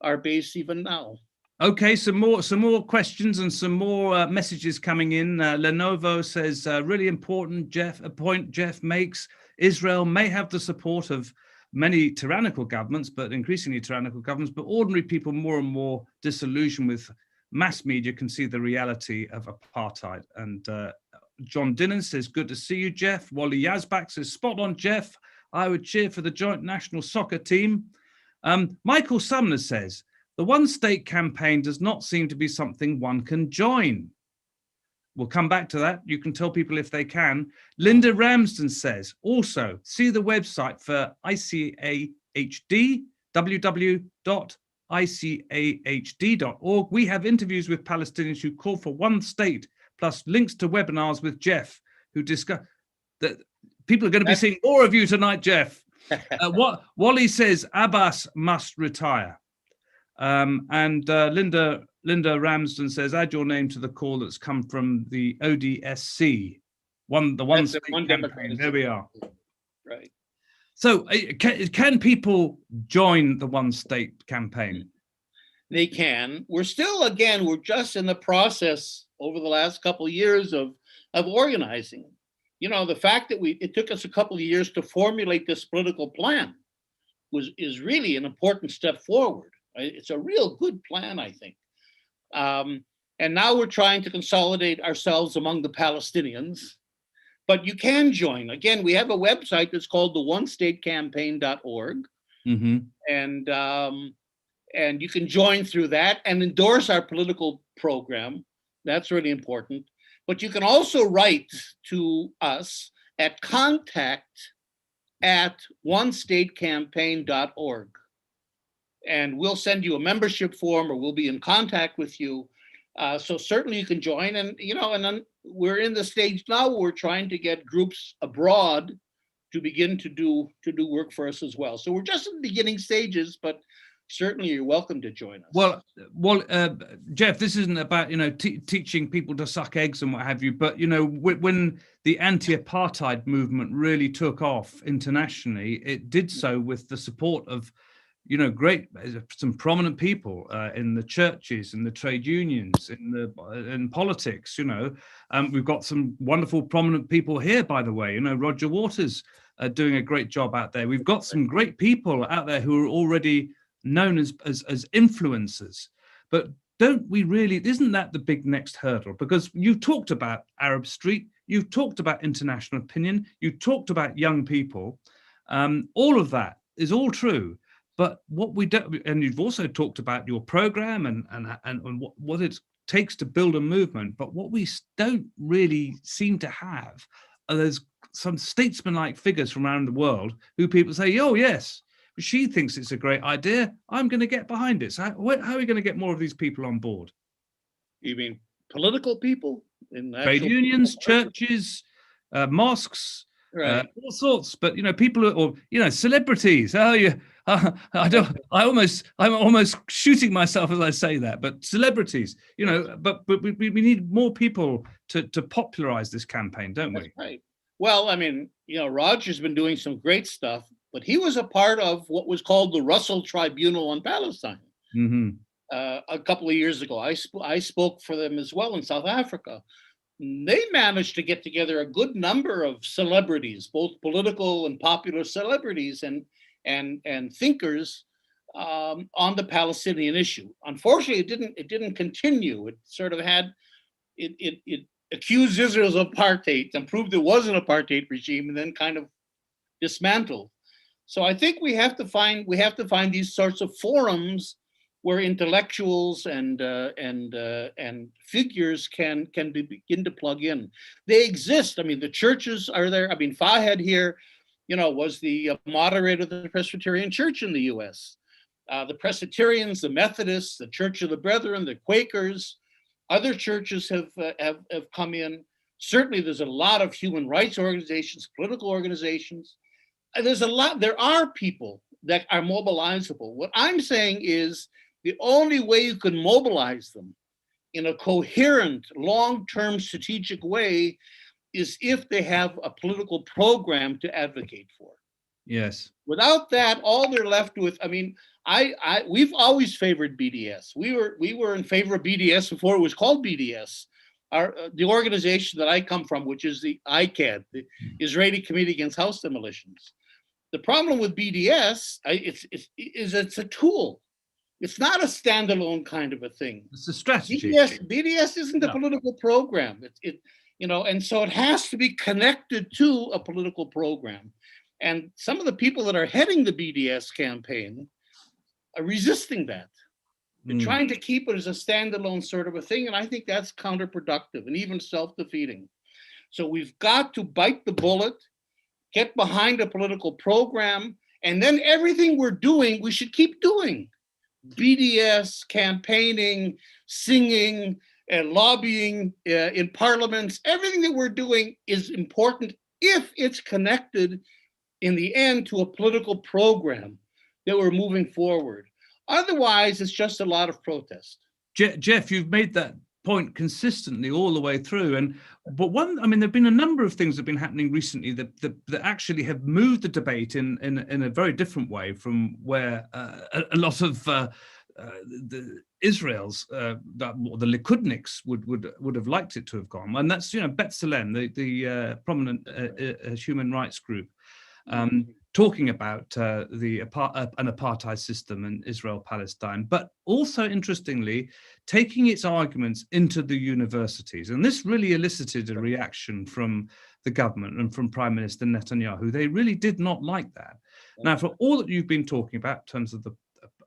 our base even now. Okay, some more questions and some more messages coming in. Lenovo says, really important, Jeff, a point Jeff makes. Israel may have the support of many tyrannical governments, but increasingly tyrannical governments, but ordinary people more and more disillusioned with mass media can see the reality of apartheid. And John Dinnan says, good to see you, Jeff. Wally Yazbak says, spot on, Jeff. I would cheer for the joint national soccer team. Michael Sumner says, the one state campaign does not seem to be something one can join. We'll come back to that. You can tell people if they can. Linda Ramsden says, also, see the website for ICAHD, www.icahd.org. We have interviews with Palestinians who call for one state, plus links to webinars with Jeff, who discuss that. People are going to be seeing more of you tonight, Jeff. What Wally says, Abbas must retire. And Linda Ramsden says, add your name to the call that's come from the ODSC, the one state campaign. There we are. Right. So can people join the one state campaign? They can. We're just in the process over the last couple of years of organizing. You know, the fact that it took us a couple of years to formulate this political plan is really an important step forward. It's a real good plan, I think. And now we're trying to consolidate ourselves among the Palestinians. But you can join. Again, we have a website that's called the onestatecampaign.org. Mm-hmm. And you can join through that and endorse our political program. That's really important. But you can also write to us at contact@onestatecampaign.org. And we'll send you a membership form, or we'll be in contact with you. So certainly you can join. And, and then we're in the stage now where we're trying to get groups abroad to begin to do work for us as well. So we're just in the beginning stages, but certainly you're welcome to join us. Well, Jeff, this isn't about, teaching people to suck eggs and what have you, but, when the anti-apartheid movement really took off internationally, it did so with the support of, some prominent people in the churches, in the trade unions, in politics. We've got some wonderful prominent people here, by the way. Roger Waters doing a great job out there. We've got some great people out there who are already known as influencers. But isn't that the big next hurdle? Because you talked about Arab Street, you've talked about international opinion, you talked about young people. All of that is all true. But what we don't, and you've also talked about your program and what it takes to build a movement. But what we don't really seem to have are those some statesman-like figures from around the world who people say, oh yes, she thinks it's a great idea, I'm going to get behind it. So how are we going to get more of these people on board? You mean political people? Trade unions, churches, mosques, right. All sorts. But people, or celebrities. Oh yeah, I'm almost shooting myself as I say that. But celebrities, but we need more people to popularize this campaign, don't we? That's right. Well, I mean, Roger's been doing some great stuff, but he was a part of what was called the Russell Tribunal on Palestine. Mm-hmm. A couple of years ago. I spoke for them as well in South Africa. They managed to get together a good number of celebrities, both political and popular celebrities and thinkers on the Palestinian issue. Unfortunately, it didn't continue. It sort of had it accused Israel of apartheid and proved it was an apartheid regime, and then kind of dismantled. So I think we have to find these sorts of forums where intellectuals and figures can begin to plug in. They exist. I mean, the churches are there. I mean, Fahed here, was the moderator of the Presbyterian Church in the U.S. The Presbyterians, the Methodists, the Church of the Brethren, the Quakers, other churches have come in. Certainly, there's a lot of human rights organizations, political organizations. There are people that are mobilizable. What I'm saying is the only way you can mobilize them in a coherent, long-term strategic way is if they have a political program to advocate for. Yes. Without that, all they're left with, I mean, we've always favored BDS. We were in favor of BDS before it was called BDS. The organization that I come from, which is the ICAHD, the Israeli Committee Against House Demolitions. The problem with BDS, it's a tool. It's not a standalone kind of a thing. It's a strategy. BDS isn't a political program. And so it has to be connected to a political program. And some of the people that are heading the BDS campaign are resisting that. They're trying to keep it as a standalone sort of a thing. And I think that's counterproductive and even self-defeating. So we've got to bite the bullet, get behind a political program, and then everything we're doing, we should keep doing. BDS, campaigning, singing, and lobbying in parliaments. Everything that we're doing is important if it's connected in the end to a political program that we're moving forward. Otherwise, it's just a lot of protest. Jeff, you've made that point consistently all the way through. But there've been a number of things that have been happening recently that actually have moved the debate in a very different way from where a lot of the Israel's the Likudniks would have liked it to have gone. And that's B'Tselem, the prominent human rights group, talking about an apartheid system in Israel-Palestine, but also, interestingly, taking its arguments into the universities. And this really elicited a reaction from the government and from Prime Minister Netanyahu. They really did not like that. Now, for all that you've been talking about in terms of the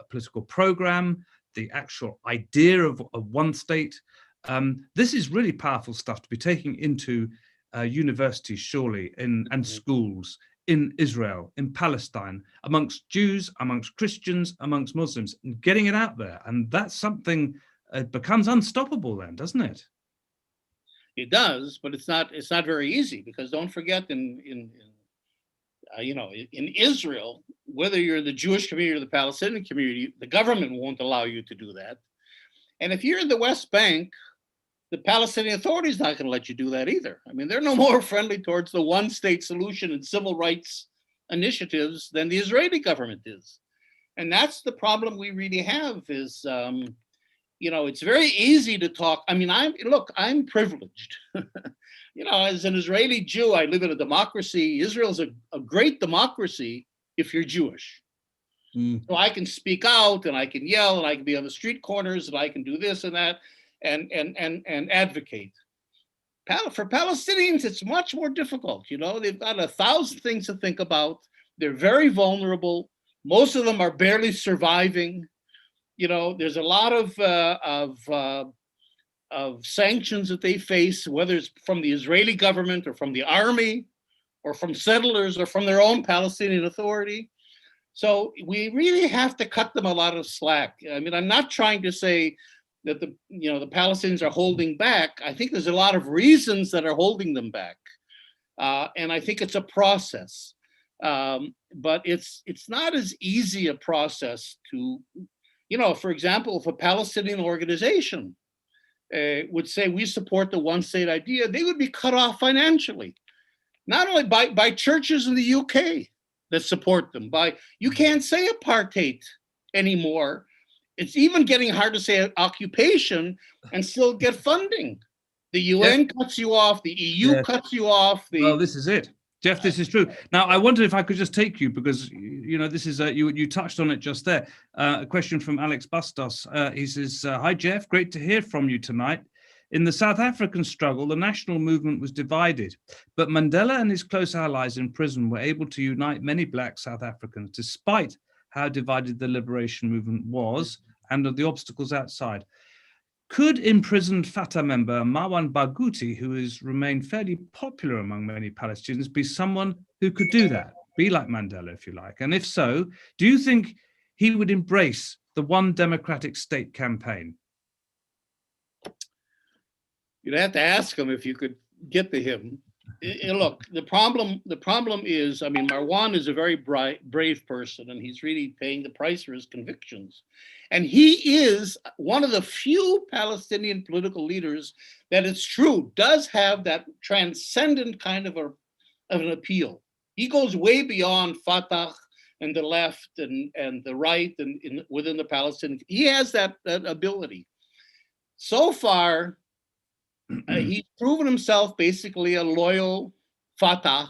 political program, the actual idea of one state, this is really powerful stuff to be taking into universities, surely, and schools in Israel, in Palestine, amongst Jews, amongst Christians, amongst Muslims, and getting it out there. And that's something, it becomes unstoppable then, doesn't it? It does, but it's not very easy, because don't forget in Israel, whether you're the Jewish community or the Palestinian community, the government won't allow you to do that. And if you're in the West Bank, the Palestinian Authority is not going to let you do that either. I mean, they're no more friendly towards the one-state solution and civil rights initiatives than the Israeli government is. And that's the problem we really have is, it's very easy to talk. I mean, I'm privileged. As an Israeli Jew, I live in a democracy. Israel's a great democracy if you're Jewish. So I can speak out and I can yell and I can be on the street corners and I can do this and that and advocate. For Palestinians, it's much more difficult. They've got 1,000 things to think about. They're very vulnerable. Most of them are barely surviving. There's a lot of sanctions that they face, whether it's from the Israeli government or from the army or from settlers or from their own Palestinian Authority. So we really have to cut them a lot of slack. I mean, I'm not trying to say that the Palestinians are holding back. I think there's a lot of reasons that are holding them back. And I think it's a process. But it's not as easy a process to, for example, if a Palestinian organization would say we support the one-state idea, they would be cut off financially, not only by churches in the UK that support them. You can't say apartheid anymore. It's even getting hard to say occupation and still get funding. The UN cuts you off, the EU cuts you off. Well, this is it. Jeff, this is true. Now, I wondered if I could just take you, because this is you touched on it just there. A question from Alex Bustos. He says, "Hi Jeff, great to hear from you tonight. In the South African struggle, the national movement was divided, but Mandela and his close allies in prison were able to unite many Black South Africans, despite how divided the liberation movement was and the obstacles outside. Could imprisoned Fatah member Marwan Barghouti, who has remained fairly popular among many Palestinians, be someone who could do that, be like Mandela, if you like? And if so, do you think he would embrace the one democratic state campaign?" You'd have to ask him if you could get to him. Look, the problem is, Marwan is a very brave person, and he's really paying the price for his convictions. And he is one of the few Palestinian political leaders that, it's true, does have that transcendent kind of an appeal. He goes way beyond Fatah and the left and the right and within the Palestinian. He has that ability. So far, he's proven himself basically a loyal Fatah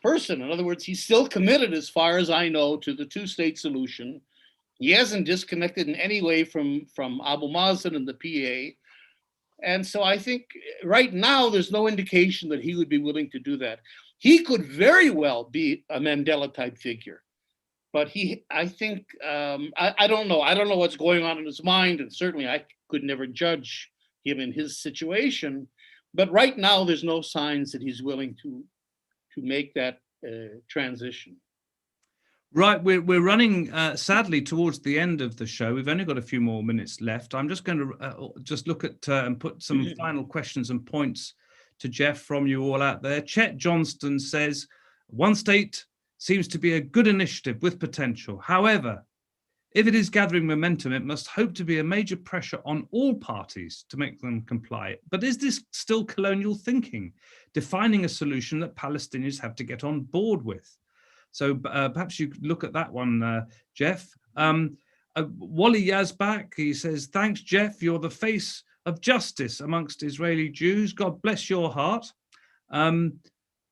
person. In other words, he's still committed, as far as I know, to the two-state solution. He hasn't disconnected in any way from Abu Mazen and the PA. And so I think right now there's no indication that he would be willing to do that. He could very well be a Mandela-type figure. But I think, I don't know. I don't know what's going on in his mind, and certainly I could never judge him in his situation. But right now, there's no signs that he's willing to make that transition. Right, we're running sadly towards the end of the show. We've only got a few more minutes left. I'm just going to just look at and put some final questions and points to Jeff from you all out there. Chet Johnston says, one state seems to be a good initiative with potential. However, if it is gathering momentum, it must hope to be a major pressure on all parties to make them comply. But is this still colonial thinking, defining a solution that Palestinians have to get on board with? So perhaps you could look at that one, Jeff. Wally Yazbak, he says, thanks, Jeff. You're the face of justice amongst Israeli Jews. God bless your heart.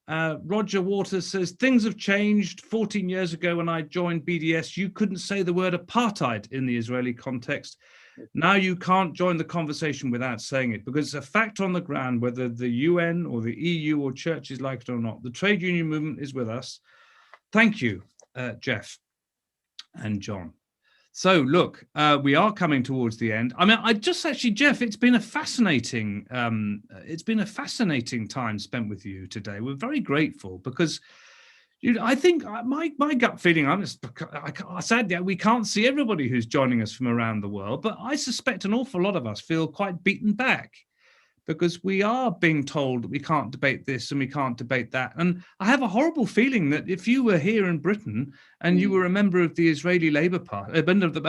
Roger Waters says, things have changed. 14 years ago when I joined BDS, you couldn't say the word apartheid in the Israeli context. Now you can't join the conversation without saying it, because it's a fact on the ground, whether the UN or the EU or churches like it or not. The trade union movement is with us. Thank you, Jeff and John. So look, we are coming towards the end. I mean, Jeff, it's been a fascinating time spent with you today. We're very grateful because I think my gut feeling, sadly, we can't see everybody who's joining us from around the world, but I suspect an awful lot of us feel quite beaten back, because we are being told that we can't debate this and we can't debate that. And I have a horrible feeling that if you were here in Britain and you were a member of the Israeli Labour Party, a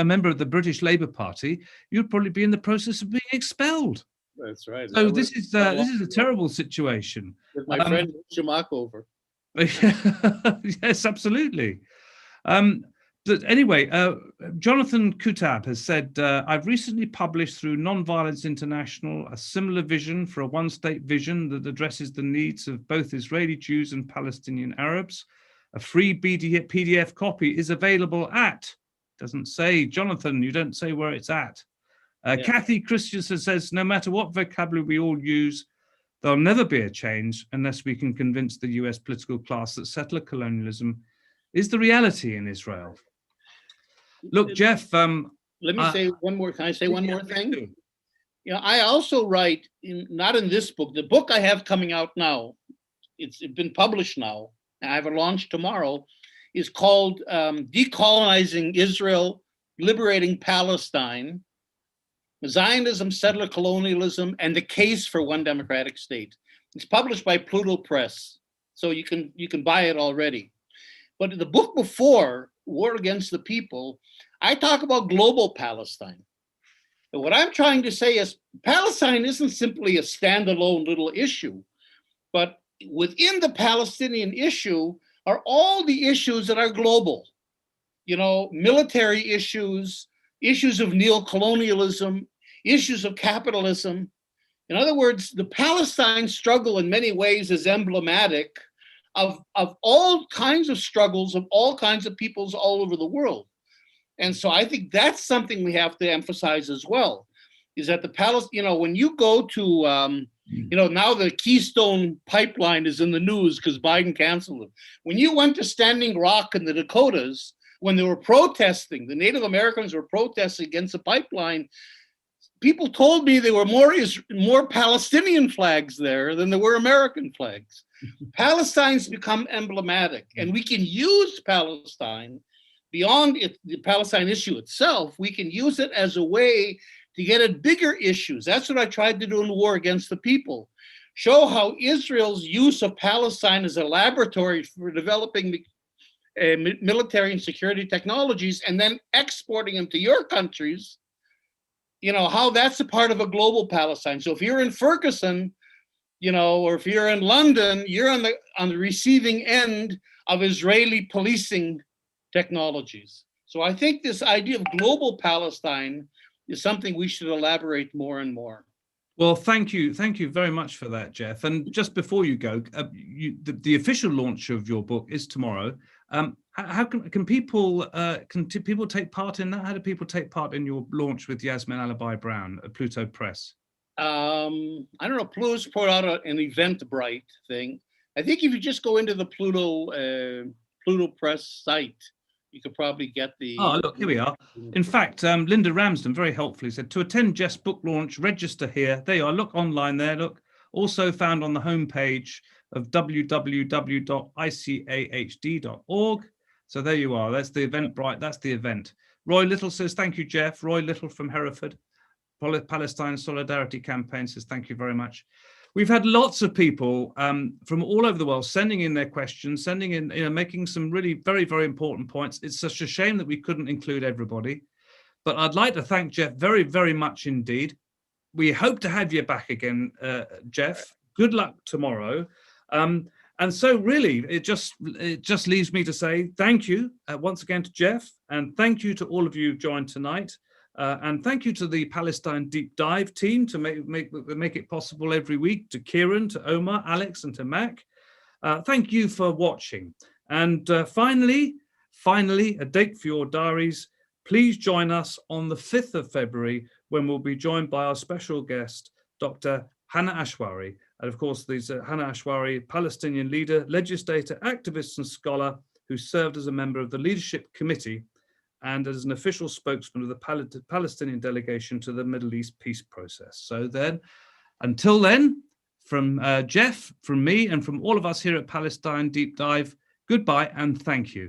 member of the British Labour Party, you'd probably be in the process of being expelled. That's right. So this is a terrible situation. With my friend Shamak over. Yes, absolutely. But anyway, Jonathan Kutab has said, I've recently published through Nonviolence International a similar vision for a one-state vision that addresses the needs of both Israeli Jews and Palestinian Arabs. A free PDF copy is available at, doesn't say, Jonathan, you don't say where it's at. Kathy Christensen says, no matter what vocabulary we all use, there'll never be a change unless we can convince the US political class that settler colonialism is the reality in Israel. Look, Jeff. Let me say one more. Can I say one more thing? You know, I also write, not in this book, the book I have coming out now, it's been published now, and I have a launch tomorrow, is called Decolonizing Israel, Liberating Palestine, Zionism, Settler-colonialism, and the Case for One Democratic State. It's published by Pluto Press, so you can buy it already. But the book before, War Against the People, I talk about global Palestine. And what I'm trying to say is Palestine isn't simply a standalone little issue, but within the Palestinian issue are all the issues that are global. You know, military issues, issues of neocolonialism, issues of capitalism. In other words, the Palestine struggle in many ways is emblematic of all kinds of struggles of all kinds of peoples all over the world. And so I think that's something we have to emphasize as well, is that when you go to, now the Keystone Pipeline is in the news because Biden canceled it. When you went to Standing Rock in the Dakotas, when they were protesting, the Native Americans were protesting against the pipeline, people told me there were more Palestinian flags there than there were American flags. Palestine's become emblematic, and we can use Palestine beyond the Palestine issue itself. We can use it as a way to get at bigger issues. That's what I tried to do in War Against the People. Show how Israel's use of Palestine as a laboratory for developing military and security technologies and then exporting them to your countries, how that's a part of a global Palestine. So if you're in Ferguson, or if you're in London, you're on the receiving end of Israeli policing technologies. So I think this idea of global Palestine is something we should elaborate more and more. Well, thank you very much for that, Jeff. And just before you go, the official launch of your book is tomorrow. How can people take part in that? How do people take part in your launch with Yasmin Alabai Brown at Pluto Press? I don't know. Pluto's put out an Eventbrite thing. I think if you just go into the Pluto Press site, you could probably get the... Oh, look, here we are. In fact, Linda Ramsden very helpfully said, to attend Jeff's book launch, register here. There you are. Look online there. Look. Also found on the homepage of www.icahd.org. So there you are. That's the Eventbrite. That's the event. Roy Little says, thank you, Jeff. Roy Little from Hereford. Palestine Solidarity Campaign says, thank you very much. We've had lots of people from all over the world sending in their questions, sending in, making some really very, very important points. It's such a shame that we couldn't include everybody. But I'd like to thank Jeff very, very much indeed. We hope to have you back again, Jeff. Good luck tomorrow. And so really, it just leaves me to say thank you once again to Jeff, and thank you to all of you who joined tonight. And thank you to the Palestine Deep Dive team to make it possible every week, to Kieran, to Omar, Alex, and to Mac. Thank you for watching. And finally, a date for your diaries. Please join us on the 5th of February when we'll be joined by our special guest, Dr. Hannah Ashwari. And of course, there's Hannah Ashwari, Palestinian leader, legislator, activist, and scholar who served as a member of the Leadership Committee and as an official spokesman of the Palestinian delegation to the Middle East peace process. So then, until then, from Jeff, from me, and from all of us here at Palestine Deep Dive, goodbye and thank you.